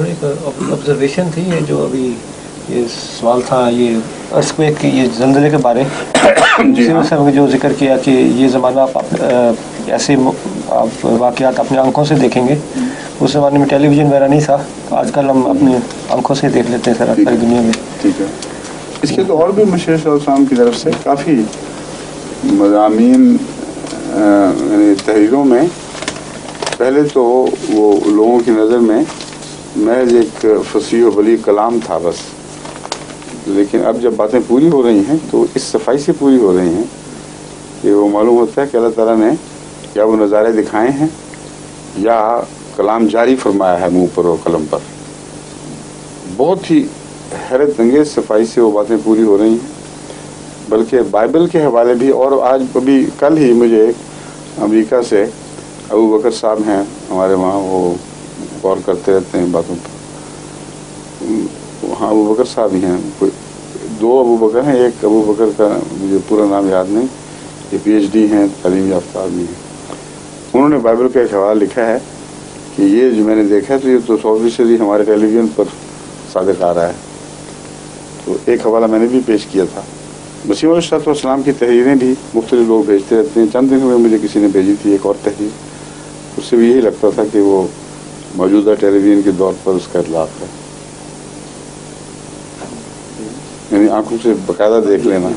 ایک آبزرویشن تھی یہ جو ابھی یہ سوال تھا یہ ارتھکویک کی یہ زلزلے کے بارے اسی میں سے جو ذکر کیا کہ یہ زمانہ آپ ایسے آپ واقعات اپنے آنکھوں سے دیکھیں گے. اس زمانے میں ٹیلی ویژن وغیرہ نہیں تھا, تو آج کل ہم اپنی آنکھوں سے دیکھ لیتے ہیں سر ساری دنیا میں. ٹھیک ہے, اس کے تو اور بھی مشیر صاحب السلام کی طرف سے کافی مضامین یعنی تحریروں میں پہلے تو وہ لوگوں کی نظر میں محض ایک فصیح و بلیغ کلام تھا بس, لیکن اب جب باتیں پوری ہو رہی ہیں تو اس صفائی سے پوری ہو رہی ہیں کہ وہ معلوم ہوتا ہے کہ اللہ تعالیٰ نے یا وہ نظارے دکھائے ہیں یا کلام جاری فرمایا ہے منہ پر اور قلم پر. بہت ہی حیرت انگیز صفائی سے وہ باتیں پوری ہو رہی ہیں. بلکہ بائبل کے حوالے بھی, اور آج ابھی کل ہی مجھے امریکہ سے ابو بکر صاحب ہیں ہمارے وہاں, وہ غور کرتے رہتے ہیں باتوں پر. ہاں ابو بکر صاحب ہی ہیں, دو ابو بکر ہیں, ایک ابو بکر کا مجھے پورا نام یاد نہیں, یہ پی ایچ ڈی ہیں, تعلیم یافتہ آدمی ہیں. انہوں نے بائبل کا ایک حوالہ لکھا ہے کہ یہ جو میں نے دیکھا تو یہ تو 100% ہمارے ٹیلی ویژن پر صادق آ رہا ہے. تو ایک حوالہ میں نے بھی پیش کیا تھا. مسیح علیہ السلام کی تحریریں بھی مختلف لوگ بھیجتے رہتے ہیں. چند دن میں مجھے کسی نے بھیجی تھی ایک اور تحریر, اس سے بھی یہی لگتا تھا کہ وہ موجودہ ٹیلی ویژن کے دور پر اس کا اطلاق ہے, یعنی آنکھوں سے باقاعدہ دیکھ لینا.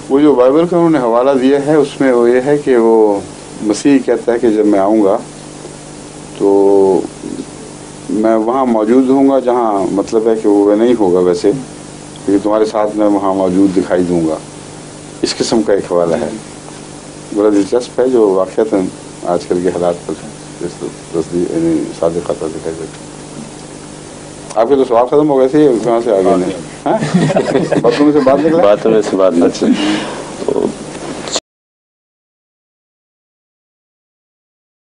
وہ جو بائبل کا انہوں نے حوالہ دیا ہے اس میں وہ یہ ہے کہ وہ مسیح کہتا ہے کہ جب میں آؤں گا تو میں وہاں موجود ہوں گا جہاں, مطلب ہے کہ وہ نہیں ہوگا ویسے, لیکن تمہارے ساتھ میں وہاں موجود دکھائی دوں گا. اس قسم کا ایک حوالہ ہے, بڑا دلچسپ ہے, جو واقعات آج کل کے حالات پر یعنی صادقات دکھائی دیتے. آپ کے تو سوال ختم ہو گئے تھے, کہاں سے آگے نہیں باتوں میں سے بات نکلا, باتوں میں سے بات